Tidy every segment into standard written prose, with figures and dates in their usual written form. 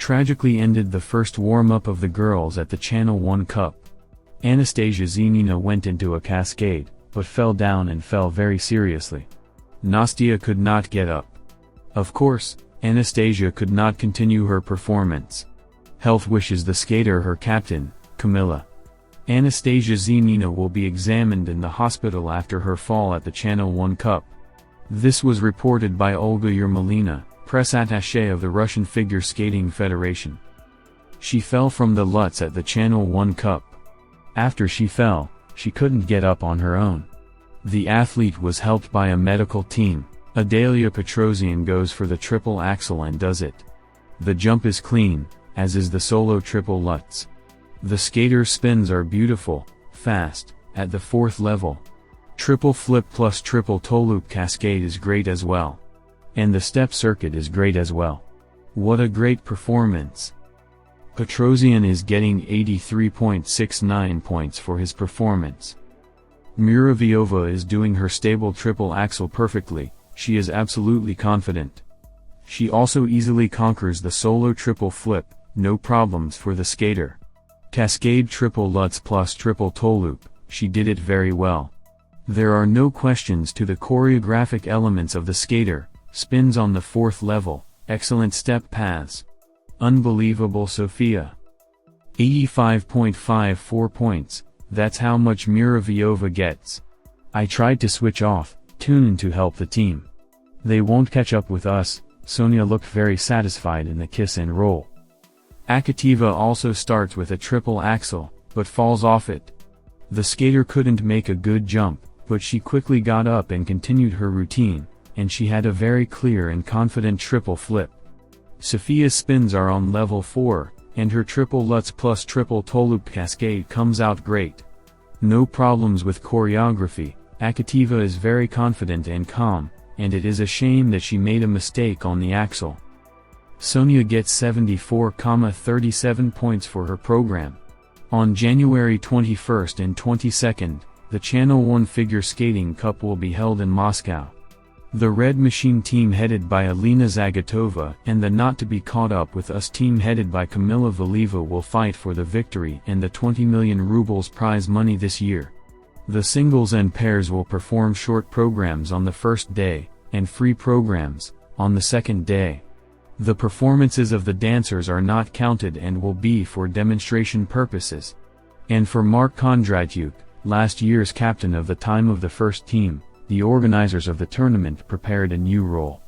tragically ended the first warm-up of the girls at the Channel 1 Cup. Anastasia Zinina went into a cascade, but fell down and fell very seriously. Nastia could not get up. Of course, Anastasia could not continue her performance. Health wishes the skater her captain, Kamila. Anastasia Zinina will be examined in the hospital after her fall at the Channel 1 Cup. This was reported by Olga Yermolina, press attaché of the Russian Figure Skating Federation. She fell from the lutz at the Channel 1 Cup. After she fell, she couldn't get up on her own. The athlete was helped by a medical team. Adalia Petrosian goes for the triple axel and does it. The jump is clean, as is the solo triple lutz. The skater's spins are beautiful, fast, at the fourth level. Triple flip plus triple toe loop cascade is great as well. And the step circuit is great as well. What a great performance! Petrosian is getting 83.69 points for his performance. Muravyova is doing her stable triple axel perfectly, she is absolutely confident. She also easily conquers the solo triple flip, no problems for the skater. Cascade triple lutz plus triple toe loop, she did it very well. There are no questions to the choreographic elements of the skater, spins on the fourth level, excellent step paths. Unbelievable Sofia. 85.54 points, that's how much Muravyova gets. I tried to switch off, tune in to help the team. They won't catch up with us. Sonia looked very satisfied in the kiss and roll. Akatieva also starts with a triple axel, but falls off it. The skater couldn't make a good jump, but she quickly got up and continued her routine, and she had a very clear and confident triple flip. Sofia's spins are on level 4, and her triple lutz plus triple toe loop cascade comes out great. No problems with choreography. Akatieva is very confident and calm, and it is a shame that she made a mistake on the axel. Sonia gets 74,37 points for her program. On January 21st and 22nd, the Channel 1 Figure Skating Cup will be held in Moscow. The Red Machine team headed by Alina Zagatova and the Not to Be Caught Up With Us team headed by Kamila Valieva will fight for the victory and the 20 million rubles prize money this year. The singles and pairs will perform short programs on the first day, and free programs, on the second day. The performances of the dancers are not counted and will be for demonstration purposes. And for Mark Kondratyuk, last year's captain of the time of the first team, the organizers of the tournament prepared a new role.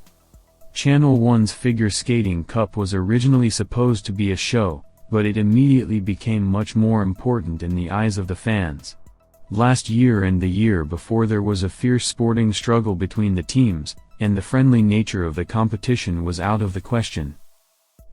Channel 1's Figure Skating Cup was originally supposed to be a show, but it immediately became much more important in the eyes of the fans. Last year and the year before there was a fierce sporting struggle between the teams, and the friendly nature of the competition was out of the question.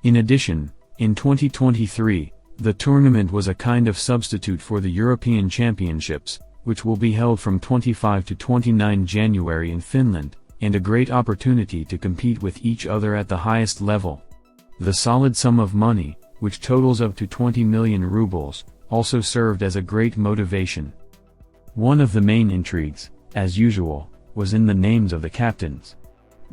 In addition, in 2023, the tournament was a kind of substitute for the European Championships, which will be held from 25 to 29 January in Finland, and a great opportunity to compete with each other at the highest level. The solid sum of money, which totals up to 20 million rubles, also served as a great motivation. One of the main intrigues, as usual, was in the names of the captains.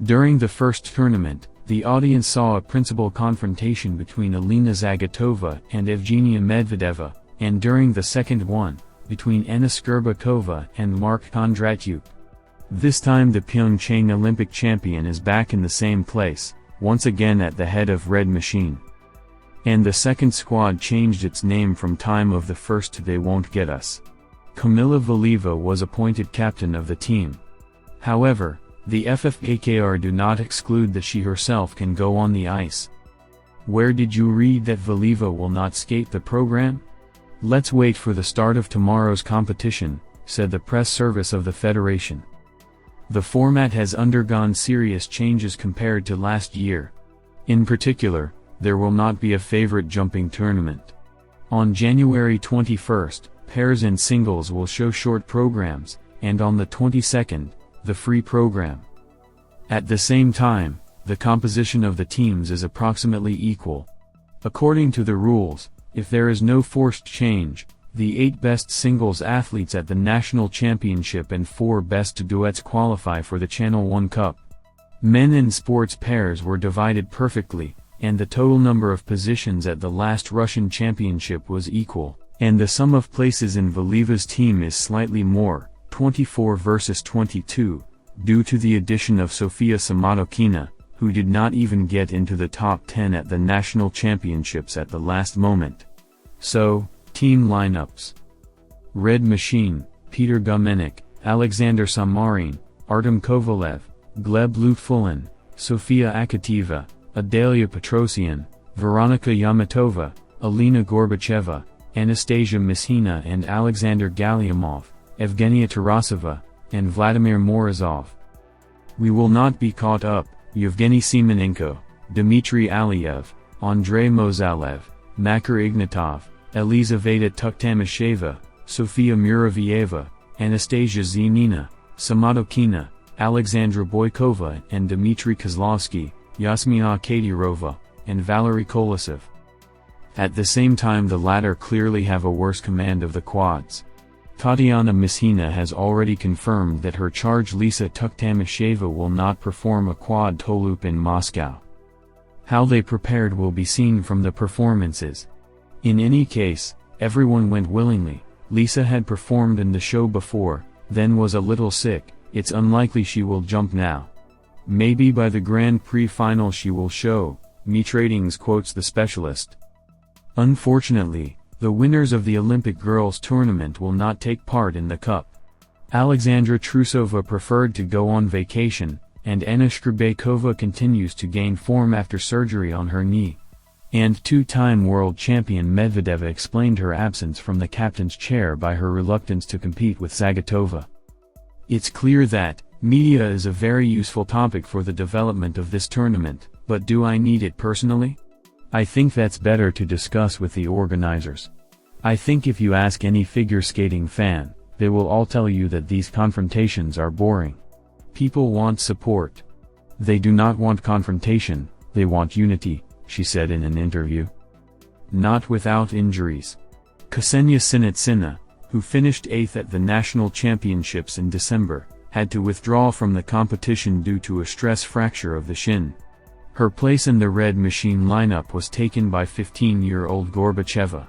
During the first tournament, the audience saw a principal confrontation between Alina Zagatova and Evgenia Medvedeva, and during the second one, between Anna Skurbakova and Mark Kondratyuk. This time the Pyeongchang Olympic champion is back in the same place, once again at the head of Red Machine. And the second squad changed its name from time of the first to They Won't Get Us. Kamila Valieva was appointed captain of the team. However, the FFKKR do not exclude that she herself can go on the ice. Where did you read that Valieva will not skate the program? Let's wait for the start of tomorrow's competition, said the press service of the federation. The format has undergone serious changes compared to last year. In particular, there will not be a favorite jumping tournament. On January 21st, pairs and singles will show short programs, and on the 22nd, the free program. At the same time, the composition of the teams is approximately equal. According to the rules, if there is no forced change, the 8 best singles athletes at the national championship and 4 best duets qualify for the Channel 1 Cup. Men and sports pairs were divided perfectly, and the total number of positions at the last Russian championship was equal, and the sum of places in Valieva's team is slightly more, 24 versus 22, due to the addition of Sofia Samotokina, who did not even get into the top 10 at the national championships at the last moment. So, team lineups. Red Machine, Peter Gumenik, Alexander Samarin, Artem Kovalev, Gleb Lutfulin, Sofia Akatieva, Adalia Petrosian, Veronika Yamatova, Alina Gorbacheva, Anastasia Zinina and Alexander Galyamov, Evgenia Tarasova, and Vladimir Morozov. We will not be caught up: Yevgeny Simonenko, Dmitry Aliev, Andrei Mozalev, Makar Ignatov, Elizaveta Tuktamasheva, Sofia Muravyova, Anastasia Zinina, Samotokina, Alexandra Boykova and Dmitry Kozlovsky, Yasmina Kadyrova, and Valery Kolosov. At the same time, the latter clearly have a worse command of the quads. Tatiana Mishina has already confirmed that her charge Lisa Tuktamasheva will not perform a quad toe loop in Moscow. How they prepared will be seen from the performances. In any case, everyone went willingly. Lisa had performed in the show before, then was a little sick. It's unlikely she will jump now. Maybe by the Grand Prix final she will show, Meet Ratings quotes the specialist. Unfortunately, the winners of the Olympic girls tournament will not take part in the cup. Alexandra Trusova preferred to go on vacation, and Anna Shkrbekova continues to gain form after surgery on her knee. And two-time world champion Medvedeva explained her absence from the captain's chair by her reluctance to compete with Zagatova. It's clear that media is a very useful topic for the development of this tournament, but do I need it personally? I think that's better to discuss with the organizers. I think if you ask any figure skating fan, they will all tell you that these confrontations are boring. People want support. They do not want confrontation, they want unity, she said in an interview. Not without injuries. Ksenia Sinitsina, who finished 8th at the national championships in December, had to withdraw from the competition due to a stress fracture of the shin. Her place in the Red Machine lineup was taken by 15-year-old Gorbacheva.